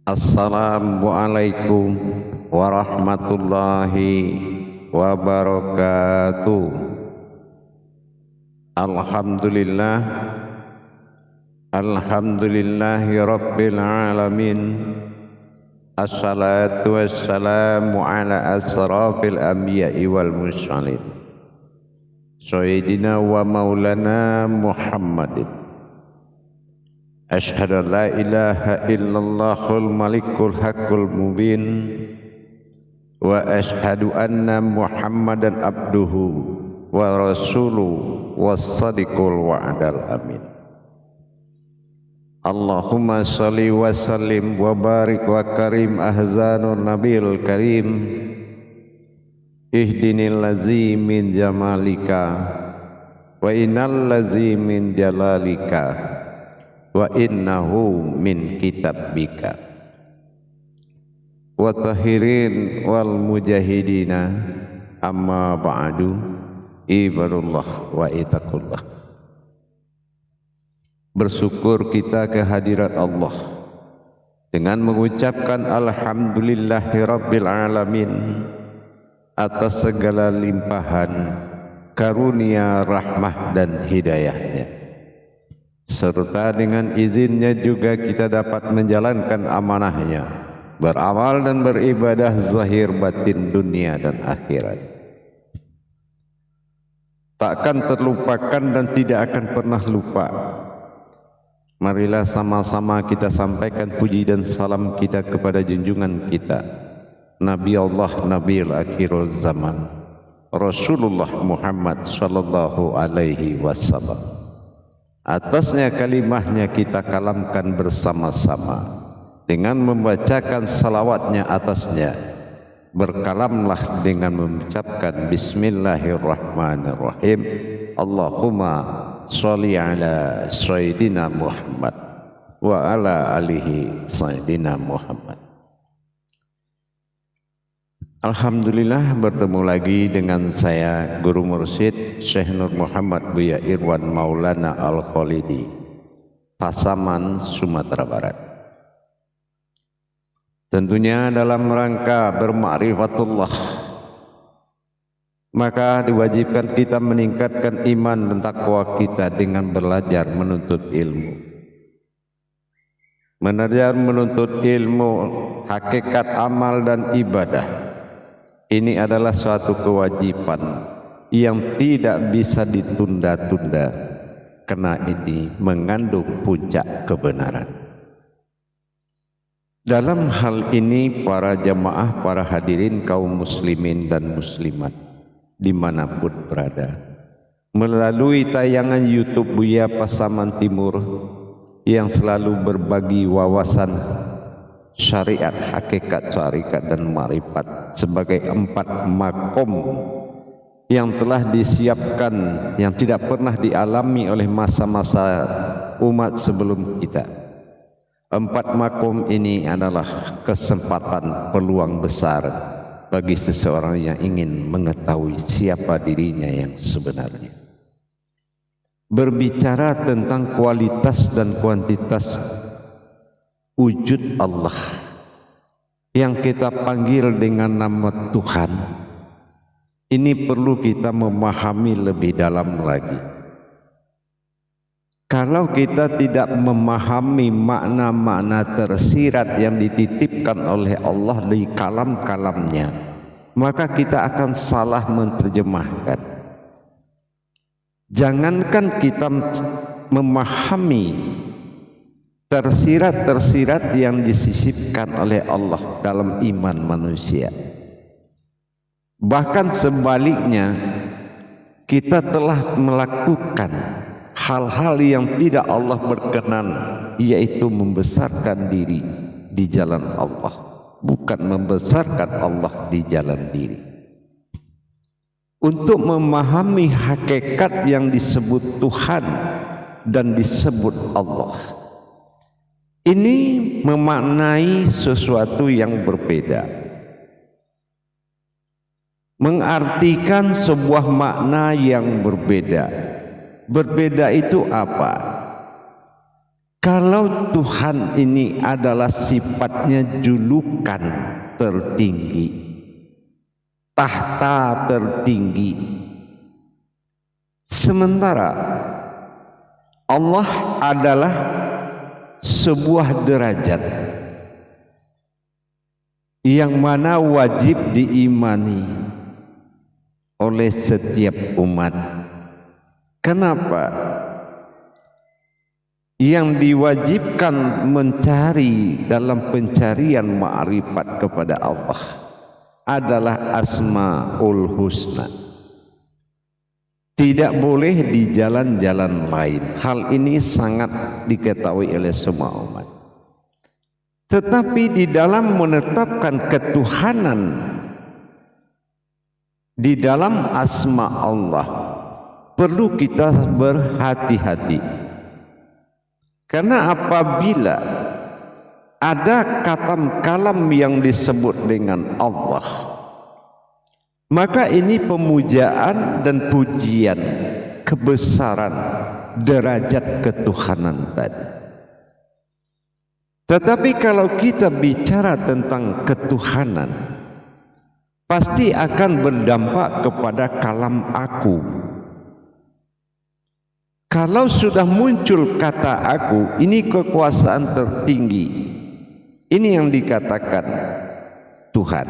Assalamualaikum warahmatullahi wabarakatuh. Alhamdulillah, alhamdulillahi rabbil alamin. Assalatu wassalamu ala asrafil anbiya'i wal mursalin sayyidina wa maulana Muhammadin. Asyhadu an la ilaha illallahul malikul haqqul mubin wa asyhadu anna Muhammadan abduhu wa rasuluhu was-sadiqul wa'dal amin. Allahumma shalli wa sallim wa barik wa karim ahzanun nabil karim ihdinil ladzi min jamalika wa innal ladzi min jalalika wa innahu min kitabika wa tahirin wal mujahidina amma ba'du. Ibadullah wa itaqullah. Bersyukur kita kehadirat Allah dengan mengucapkan alhamdulillahi rabbil alamin atas segala limpahan karunia, rahmah dan hidayahnya, serta dengan izinnya juga kita dapat menjalankan amanahnya, beramal dan beribadah zahir batin dunia dan akhirat. Takkan terlupakan dan tidak akan pernah lupa. Marilah sama-sama kita sampaikan puji dan salam kita kepada junjungan kita, Nabi Allah Nabiul Akhirul Zaman, Rasulullah Muhammad sallallahu alaihi wasallam. Atasnya kalimahnya kita kalamkan bersama-sama dengan membacakan salawatnya atasnya. Berkalamlah dengan mengucapkan Bismillahirrahmanirrahim. Allahumma sholli ala sayyidina Muhammad wa ala alihi sayyidina Muhammad. Alhamdulillah, bertemu lagi dengan saya Guru Mursyid Syekh Nur Muhammad Buya Irwan Maulana Al-Khalidi, Pasaman, Sumatera Barat. Tentunya dalam rangka bermakrifatullah, maka diwajibkan kita meningkatkan iman dan takwa kita dengan belajar menuntut ilmu. Belajar menuntut ilmu, hakikat amal dan ibadah, ini adalah suatu kewajiban yang tidak bisa ditunda-tunda, karena ini mengandung puncak kebenaran. Dalam hal ini para jamaah, para hadirin kaum muslimin dan muslimat dimanapun berada, melalui tayangan YouTube Buya Pasaman Timur yang selalu berbagi wawasan syariat, hakikat syariat dan ma'rifat sebagai 4 makom yang telah disiapkan, yang tidak pernah dialami oleh masa-masa umat sebelum kita. 4 makom ini adalah kesempatan, peluang besar bagi seseorang yang ingin mengetahui siapa dirinya yang sebenarnya. Berbicara tentang kualitas dan kuantitas wujud Allah yang kita panggil dengan nama Tuhan, ini perlu kita memahami lebih dalam lagi. Kalau kita tidak memahami makna-makna tersirat yang dititipkan oleh Allah di kalam-kalamnya, maka kita akan salah menerjemahkan. Jangankan kita memahami tersirat-tersirat yang disisipkan oleh Allah dalam iman manusia, bahkan sebaliknya kita telah melakukan hal-hal yang tidak Allah berkenan, yaitu membesarkan diri di jalan Allah, bukan membesarkan Allah di jalan diri. Untuk memahami hakikat yang disebut Tuhan dan disebut Allah, ini memaknai sesuatu yang berbeda, mengartikan sebuah makna yang berbeda. Berbeda itu apa? Kalau Tuhan ini adalah sifatnya julukan tertinggi, tahta tertinggi, sementara Allah adalah sebuah derajat yang mana wajib diimani oleh setiap umat. Kenapa? Yang diwajibkan mencari dalam pencarian ma'rifat kepada Allah adalah Asmaul Husna. Tidak boleh di jalan-jalan lain. Hal ini sangat diketahui oleh semua umat. Tetapi di dalam menetapkan ketuhanan di dalam asma Allah perlu kita berhati-hati. Karena apabila ada kalam yang disebut dengan Allah, maka ini pemujaan dan pujian kebesaran derajat ketuhanan tadi. Tetapi kalau kita bicara tentang ketuhanan, pasti akan berdampak kepada kalam aku. Kalau sudah muncul kata aku, ini kekuasaan tertinggi. Ini yang dikatakan Tuhan.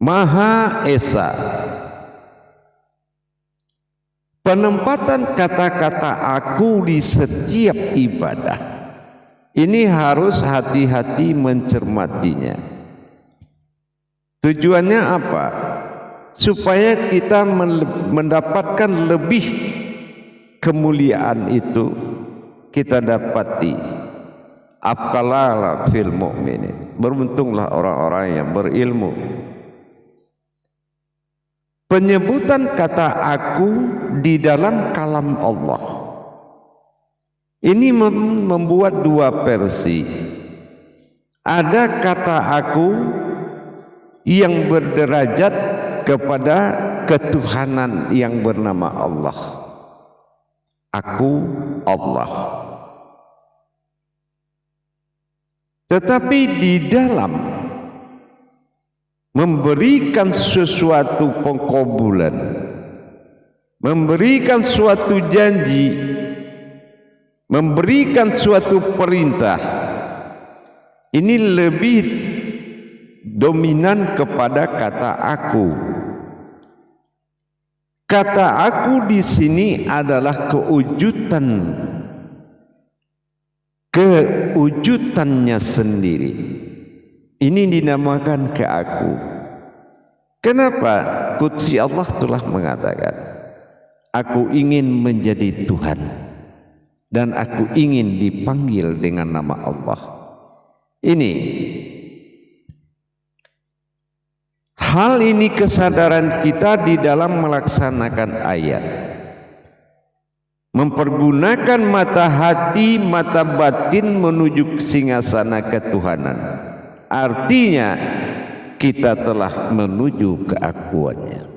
Maha Esa. Penempatan kata-kata aku di setiap ibadah, ini harus hati-hati mencermatinya. Tujuannya apa? Supaya kita mendapatkan lebih kemuliaan itu kita dapati. Afqalala fil mu'minin. Beruntunglah orang-orang yang berilmu. Penyebutan kata aku di dalam kalam Allah ini membuat dua versi. Ada kata aku yang berderajat kepada ketuhanan yang bernama Allah. Aku Allah. Tetapi di dalam memberikan sesuatu pengkabulan, memberikan suatu janji, memberikan suatu perintah, ini lebih dominan kepada kata aku. Kata aku di sini adalah kewujudannya sendiri. Ini dinamakan keaku. Kenapa? Qudsi Allah telah mengatakan, aku ingin menjadi Tuhan dan aku ingin dipanggil dengan nama Allah. Ini hal ini kesadaran kita di dalam melaksanakan ayat, mempergunakan mata hati, mata batin menuju singgasana ketuhanan. Artinya kita telah menuju keakuannya.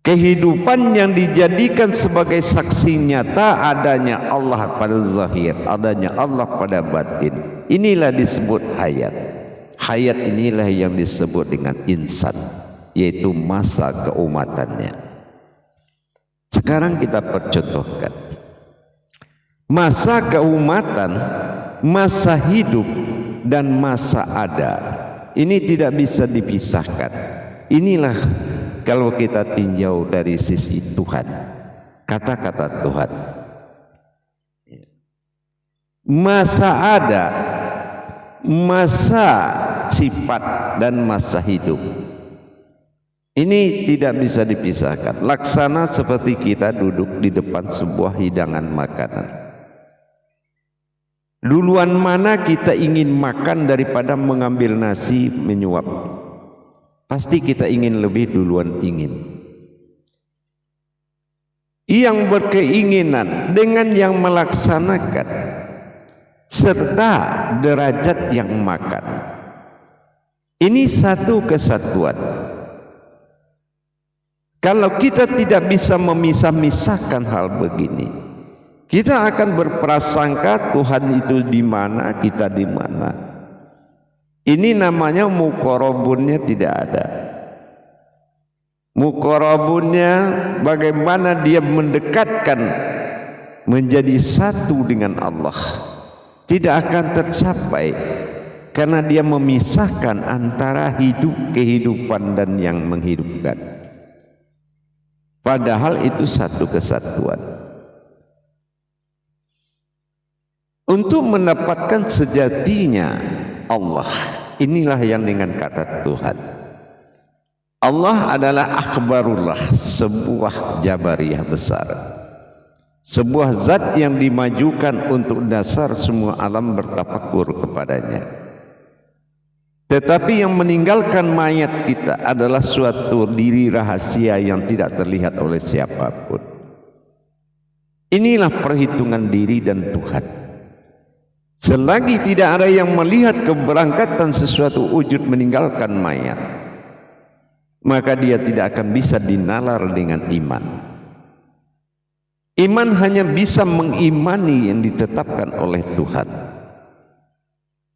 Kehidupan yang dijadikan sebagai saksi nyata adanya Allah pada zahir, adanya Allah pada batin. Inilah disebut hayat. Hayat inilah yang disebut dengan insan, yaitu masa keumatannya. Sekarang kita percontohkan masa keumatan, masa hidup, dan masa ada. Ini tidak bisa dipisahkan. Inilah kalau kita tinjau dari sisi Tuhan, kata-kata Tuhan. Masa ada, masa sifat, dan masa hidup. Ini tidak bisa dipisahkan. Laksana seperti kita duduk di depan sebuah hidangan makanan. Duluan mana kita ingin makan daripada mengambil nasi menyuap? Pasti kita ingin lebih duluan ingin. Yang berkeinginan dengan yang melaksanakan serta derajat yang makan. Ini satu kesatuan. Kalau kita tidak bisa memisah-misahkan hal begini, kita akan berprasangka Tuhan itu di mana, kita di mana. Ini namanya muqarabunnya tidak ada. Muqarabunnya bagaimana dia mendekatkan menjadi satu dengan Allah, tidak akan tercapai karena dia memisahkan antara kehidupan dan yang menghidupkan. Padahal itu satu kesatuan. Untuk mendapatkan sejatinya Allah, inilah yang dengan kata Tuhan. Allah adalah akhbarullah, sebuah jabariyah besar, sebuah zat yang dimajukan untuk dasar semua alam bertafakur kepadanya. Tetapi yang meninggalkan mayat kita adalah suatu diri rahasia yang tidak terlihat oleh siapapun. Inilah perhitungan diri dan Tuhan. Selagi tidak ada yang melihat keberangkatan sesuatu wujud meninggalkan mayat, maka dia tidak akan bisa dinalar dengan iman. Iman hanya bisa mengimani yang ditetapkan oleh Tuhan.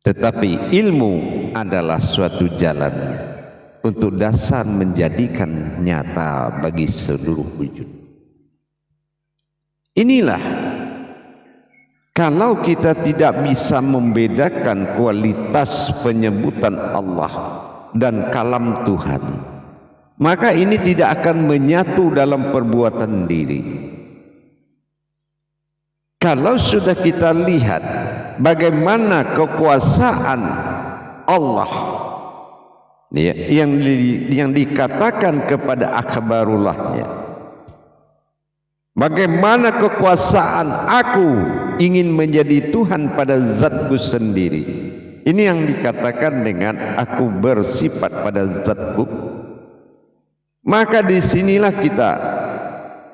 Tetapi ilmu adalah suatu jalan untuk dasar menjadikan nyata bagi seluruh wujud. Inilah, kalau kita tidak bisa membedakan kualitas penyebutan Allah dan kalam Tuhan, maka ini tidak akan menyatu dalam perbuatan diri. Kalau sudah kita lihat bagaimana kekuasaan Allah yang dikatakan kepada akhbarullahnya, bagaimana kekuasaan aku ingin menjadi Tuhan pada zatku sendiri, ini yang dikatakan dengan aku bersifat pada zatku, maka disinilah kita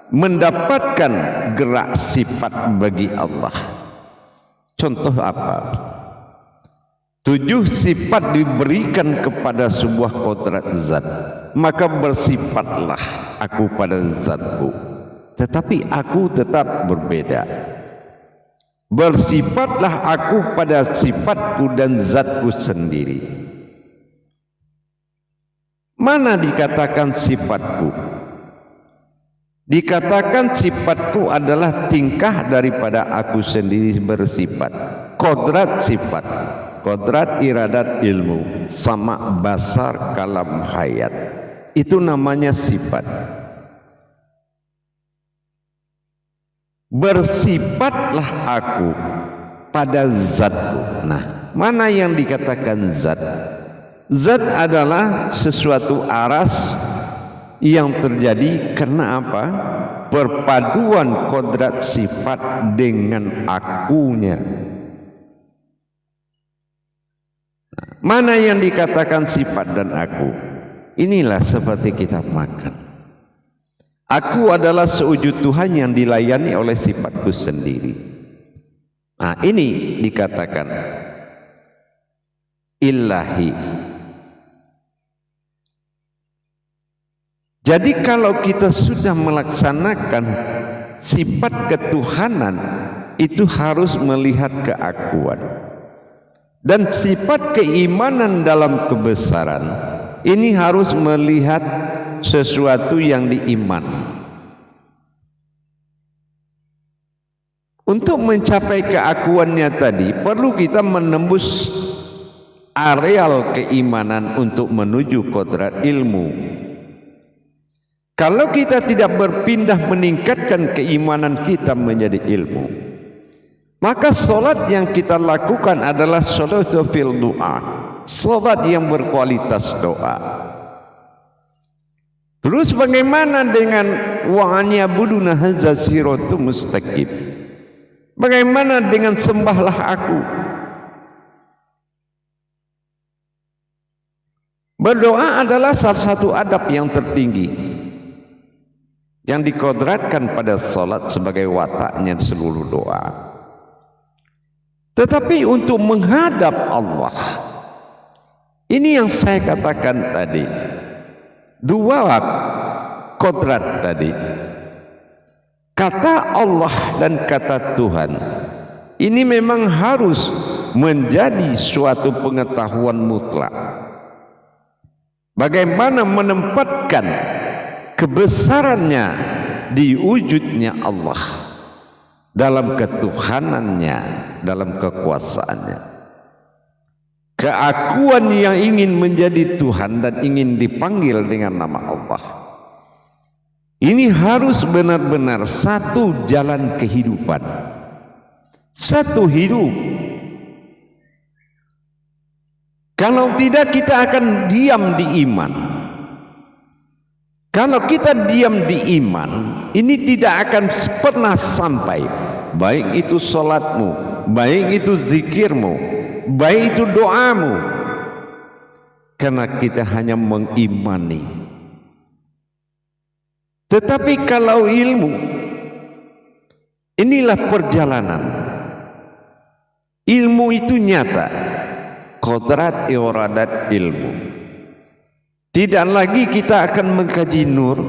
mendapatkan gerak sifat bagi Allah. Contoh apa? 7 sifat diberikan kepada sebuah kodrat zat, maka bersifatlah aku pada zatku, tetapi aku tetap berbeda. Bersifatlah aku pada sifatku dan zatku sendiri. Mana dikatakan sifatku? Dikatakan sifatku adalah tingkah daripada aku sendiri bersifat. Kodrat sifat, kodrat iradat ilmu, sama basar kalam hayat, itu namanya sifat. Bersifatlah aku pada zatku. Nah, mana yang dikatakan zat? Zat adalah sesuatu aras yang terjadi karena apa? Perpaduan kodrat sifat dengan akunya. Mana yang dikatakan sifat dan aku? Inilah seperti kita makan. Aku adalah sewujud Tuhan yang dilayani oleh sifatku sendiri. Nah, ini dikatakan ilahi. Jadi kalau kita sudah melaksanakan sifat ketuhanan, itu harus melihat keakuan. Dan sifat keimanan dalam kebesaran, ini harus melihat sesuatu yang diimani. Untuk mencapai keakuannya tadi, perlu kita menembus areal keimanan untuk menuju kodrat ilmu. Kalau kita tidak berpindah meningkatkan keimanan kita menjadi ilmu, maka solat yang kita lakukan adalah solat fil doa, solat yang berkualitas doa. Terus bagaimana dengan wa'anya buduna hadza siratu mustaqim? Bagaimana dengan sembahlah aku? Berdoa adalah salah satu adab yang tertinggi yang dikodratkan pada salat sebagai wataknya seluruh doa. Tetapi untuk menghadap Allah, ini yang saya katakan tadi, dua kodrat tadi, kata Allah dan kata Tuhan, ini memang harus menjadi suatu pengetahuan mutlak. Bagaimana menempatkan kebesarannya di wujudnya Allah, dalam ketuhanannya, dalam kekuasaannya. Keakuan yang ingin menjadi Tuhan dan ingin dipanggil dengan nama Allah, ini harus benar-benar satu jalan kehidupan, satu hidup. Kalau tidak, kita akan diam di iman. Kalau kita diam di iman, ini tidak akan pernah sampai, baik itu sholatmu, baik itu zikirmu, baik itu doamu, karena kita hanya mengimani. Tetapi kalau ilmu, inilah perjalanan. Ilmu itu nyata, kodrat iradat ilmu. Tidak lagi kita akan mengkaji nur,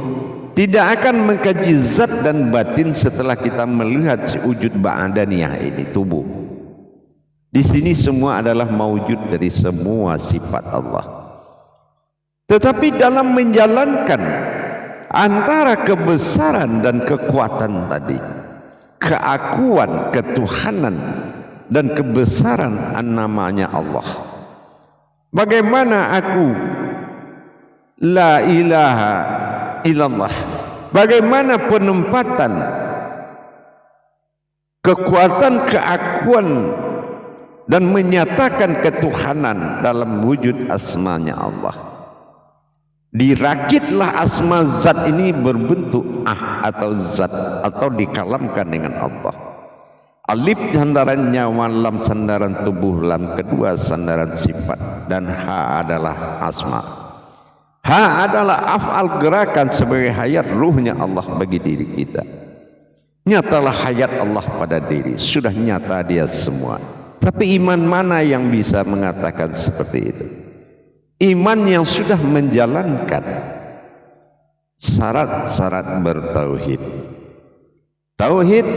tidak akan mengkaji zat dan batin setelah kita melihat si wujud ba'adaniyah ini, tubuh. Di sini semua adalah maujud dari semua sifat Allah. Tetapi dalam menjalankan antara kebesaran dan kekuatan tadi, keakuan, ketuhanan dan kebesaran namanya Allah. Bagaimana aku la ilaha illallah, bagaimana penempatan kekuatan keakuan dan menyatakan ketuhanan dalam wujud asmanya Allah. Dirakitlah asma zat ini berbentuk atau zat, atau dikalamkan dengan Allah. Alif sandaran nyawa, lam sandaran tubuh, lam kedua sandaran sifat, dan ha adalah asma. Ha adalah af'al, gerakan sebagai hayat ruhnya Allah bagi diri kita. Nyatalah hayat Allah pada diri, sudah nyata dia semua. Tapi iman mana yang bisa mengatakan seperti itu? Iman yang sudah menjalankan syarat-syarat bertauhid. Tauhid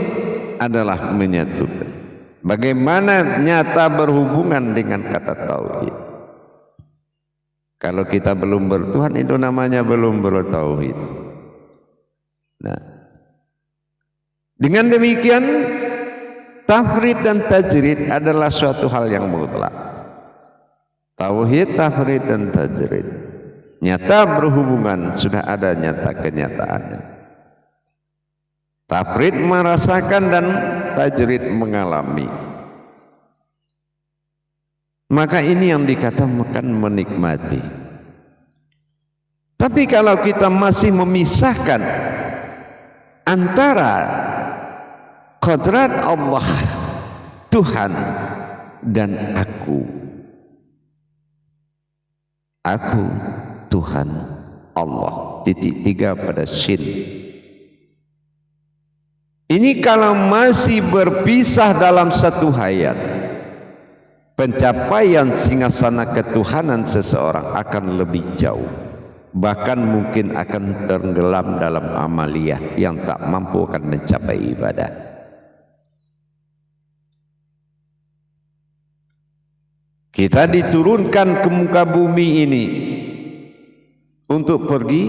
adalah menyatukan. Bagaimana nyata berhubungan dengan kata tauhid? Kalau kita belum bertuhan, itu namanya belum bertauhid. Nah, dengan demikian tafrid dan tajrid adalah suatu hal yang mutlak. Tauhid, tafrid dan tajrid nyata berhubungan, sudah ada nyata kenyataannya. Tafrid merasakan dan tajrid mengalami. Maka ini yang dikatakan menikmati. Tapi kalau kita masih memisahkan antara kodrat Allah, Tuhan, dan aku, Tuhan, Allah, titik tiga pada shin. Ini kalau masih berpisah dalam satu hayat, pencapaian singgasana ketuhanan seseorang akan lebih jauh, bahkan mungkin akan tenggelam dalam amaliyah yang tak mampu akan mencapai ibadah. Kita diturunkan ke muka bumi ini untuk pergi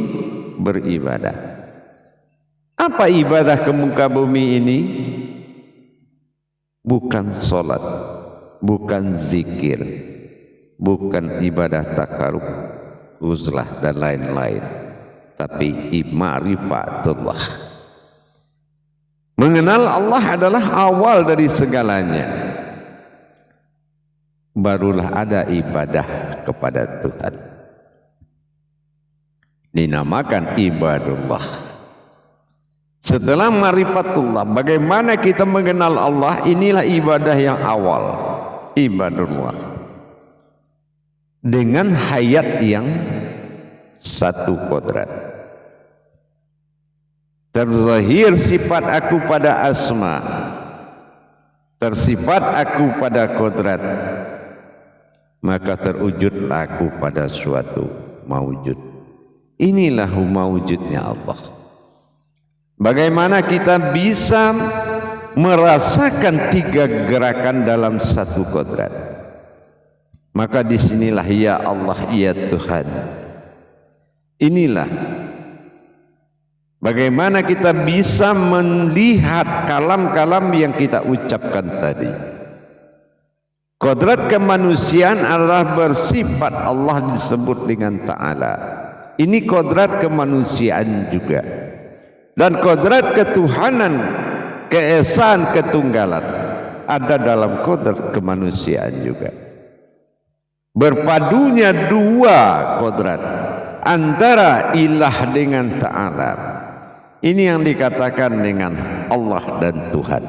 beribadah. Apa ibadah ke muka bumi ini? Bukan sholat, bukan zikir, bukan ibadah takarub, uzlah dan lain-lain, tapi ma'rifatullah. Mengenal Allah adalah awal dari segalanya. Barulah ada ibadah kepada Tuhan, dinamakan ibadullah. Setelah ma'rifatullah, bagaimana kita mengenal Allah, inilah ibadah yang awal, ibadullah. Dengan hayat yang satu kodrat. Terzahir sifat aku pada asma, tersifat aku pada kodrat, maka terwujudlah aku pada suatu maujud. Inilah mawujudnya Allah. Bagaimana kita bisa merasakan tiga gerakan dalam satu kodrat? Maka disinilah ya Allah, ya Tuhan. Inilah bagaimana kita bisa melihat kalam-kalam yang kita ucapkan tadi. Kodrat kemanusiaan adalah bersifat Allah disebut dengan Ta'ala. Ini kodrat kemanusiaan juga. Dan kodrat ketuhanan, keesaan, ketunggalan ada dalam kodrat kemanusiaan juga. Berpadunya dua kodrat antara ilah dengan Ta'ala. Ini yang dikatakan dengan Allah dan Tuhan.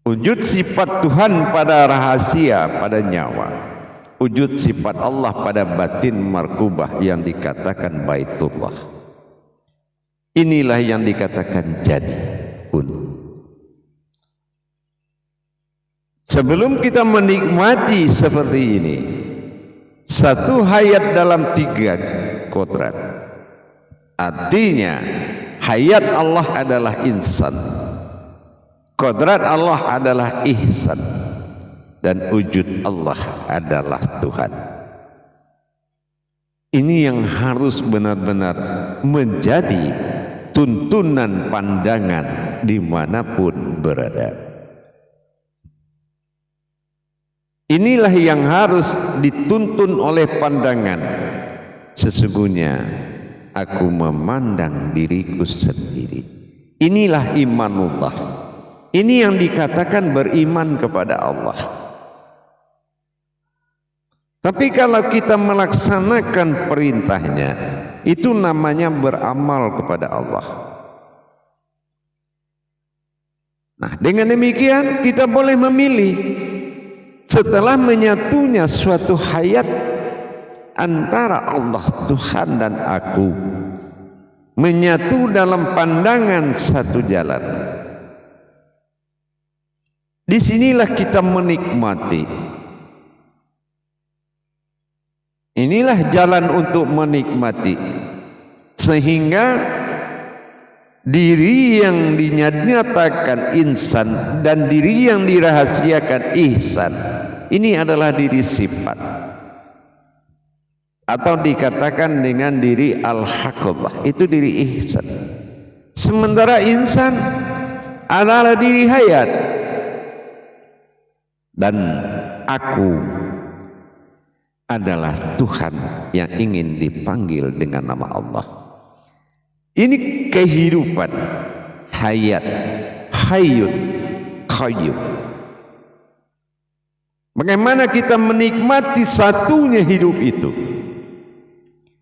Wujud sifat Tuhan pada rahasia, pada nyawa. Wujud sifat Allah pada batin markubah yang dikatakan Baitullah. Inilah yang dikatakan jadi pun. Sebelum kita menikmati seperti ini, satu hayat dalam tiga kodrat. Artinya hayat Allah adalah insan, kodrat Allah adalah ihsan, dan wujud Allah adalah Tuhan. Ini yang harus benar-benar menjadi tuntunan pandangan dimanapun berada. Inilah yang harus dituntun oleh pandangan. Sesungguhnya aku memandang diriku sendiri. Inilah imanullah. Ini yang dikatakan beriman kepada Allah. Tapi kalau kita melaksanakan perintahnya, itu namanya beramal kepada Allah. Nah, dengan demikian kita boleh memilih. Setelah menyatunya suatu hayat antara Allah Tuhan dan aku, menyatu dalam pandangan satu jalan. Disinilah kita menikmati. Inilah jalan untuk menikmati, sehingga diri yang dinyatakan insan dan diri yang dirahasiakan ihsan, ini adalah diri sifat, atau dikatakan dengan diri al-haqqullah, itu diri ihsan. Sementara insan adalah diri hayat, dan aku adalah Tuhan yang ingin dipanggil dengan nama Allah. Ini kehidupan, hayat, hayyun, qayyum. Bagaimana kita menikmati satunya hidup itu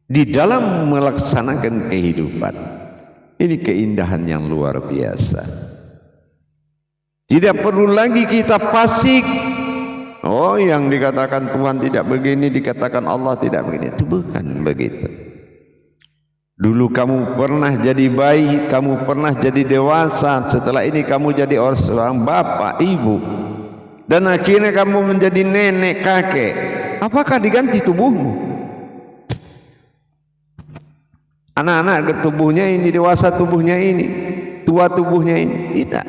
di dalam melaksanakan kehidupan. Ini keindahan yang luar biasa. Tidak perlu lagi kita fasik. Oh, yang dikatakan Tuhan tidak begini, dikatakan Allah tidak begini. Itu bukan begitu. Dulu kamu pernah jadi bayi, kamu pernah jadi dewasa, setelah ini kamu jadi seorang bapak, ibu, dan akhirnya kamu menjadi nenek, kakek. Apakah diganti tubuhmu? Anak-anak ke tubuhnya ini, dewasa tubuhnya ini, tua tubuhnya ini. Tidak.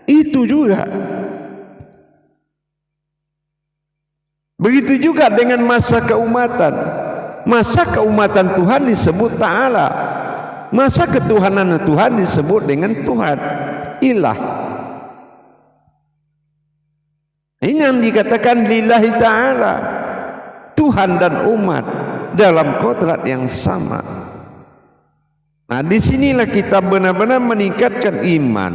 Itu juga. Begitu juga dengan masa keumatan. Masa keumatan Tuhan disebut Ta'ala. Masa ketuhanan Tuhan disebut dengan Tuhan, ilah. Ini yang dikatakan lillahi ta'ala, Tuhan dan umat dalam kodrat yang sama. Nah, disinilah kita benar-benar meningkatkan iman.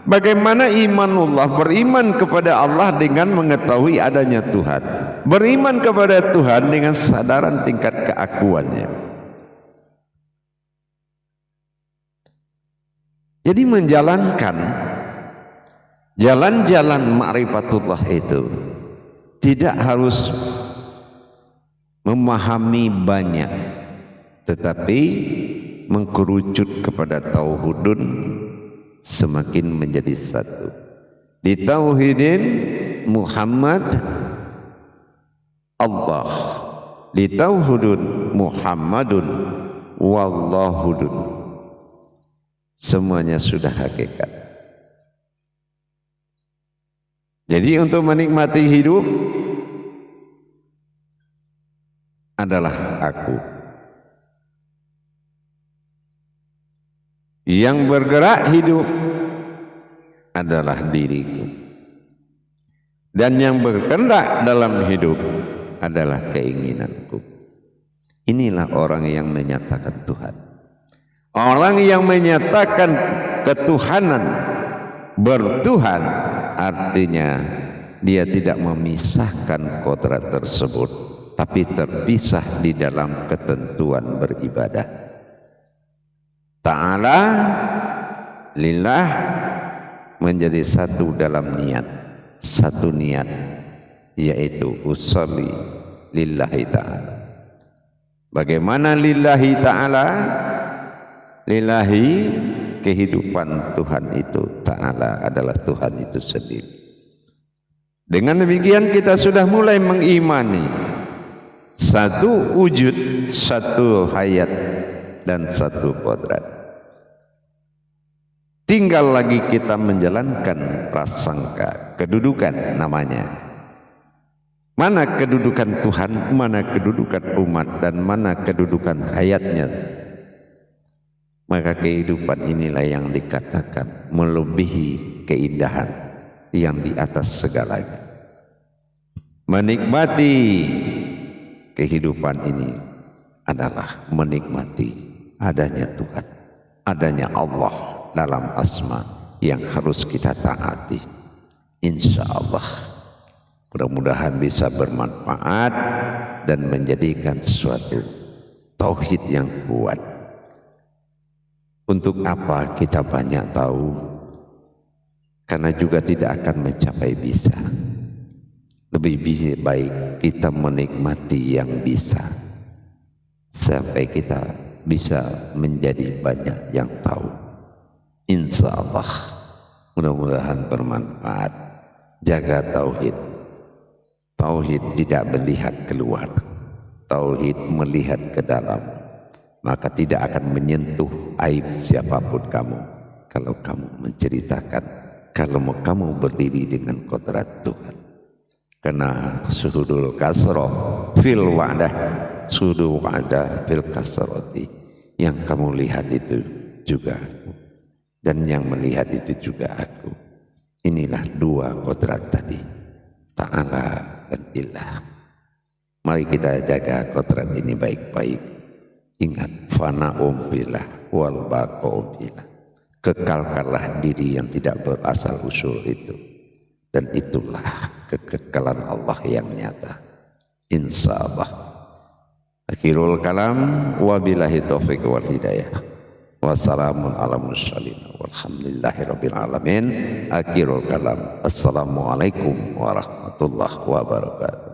Bagaimana imanullah, beriman kepada Allah dengan mengetahui adanya Tuhan, beriman kepada Tuhan dengan sadaran tingkat keakuannya. Jadi menjalankan jalan-jalan ma'rifatullah itu tidak harus memahami banyak, tetapi mengkerucut kepada tauhidun, semakin menjadi satu. Di tauhidin Muhammad Allah, litauhudun Muhammadun wallahudun. Semuanya sudah hakikat. Jadi untuk menikmati hidup adalah aku. Yang bergerak hidup adalah diriku. Dan yang berkendak dalam hidup adalah keinginanku. Inilah orang yang menyatakan Tuhan. Orang yang menyatakan ketuhanan, bertuhan, artinya dia tidak memisahkan kodrat tersebut, tapi terpisah di dalam ketentuan beribadah. Ta'ala lillah menjadi satu dalam niat, satu niat, yaitu usolli lillahi ta'ala. Bagaimana lillahi ta'ala? Lillahi, kehidupan Tuhan itu, ta'ala adalah Tuhan itu sendiri. Dengan demikian kita sudah mulai mengimani satu wujud, satu hayat, dan satu kodrat. Tinggal lagi kita menjalankan prasangka, kedudukan namanya. Mana kedudukan Tuhan, mana kedudukan umat, dan mana kedudukan hayatnya. Maka kehidupan inilah yang dikatakan melebihi keindahan yang di atas segalanya. Menikmati kehidupan ini adalah menikmati adanya Tuhan, adanya Allah dalam asma yang harus kita taati. Insya Allah mudah-mudahan bisa bermanfaat dan menjadikan suatu tauhid yang kuat. Untuk apa kita banyak tahu? Karena juga tidak akan mencapai bisa. Lebih baik kita menikmati yang bisa sampai kita bisa menjadi banyak yang tahu. Insya Allah mudah-mudahan bermanfaat. Jaga tauhid. Tauhid tidak melihat keluar, tauhid melihat ke dalam. Maka tidak akan menyentuh aib siapapun kamu kalau kamu menceritakan, kalau kamu berdiri dengan kodrat Tuhan. Karena suhudul kasroh fil wa'dah, suhudul wa'dah fil kasroti, yang kamu lihat itu juga aku, dan yang melihat itu juga aku. Inilah dua kodrat tadi, ta'ala dan ilah. Mari kita jaga kodrat ini baik-baik. Ingat, fana'um billah wal baqa'um billah. Kekalkanlah diri yang tidak berasal usul itu, dan itulah kekekalan Allah yang nyata. Insya Allah. Akhirul kalam, wabillahi taufiq wal hidayah. Wassalamun ala mursalin walhamdulillahi rabbil alamin. Akhirul kalam. Assalamualaikum warahmatullahi wabarakatuh.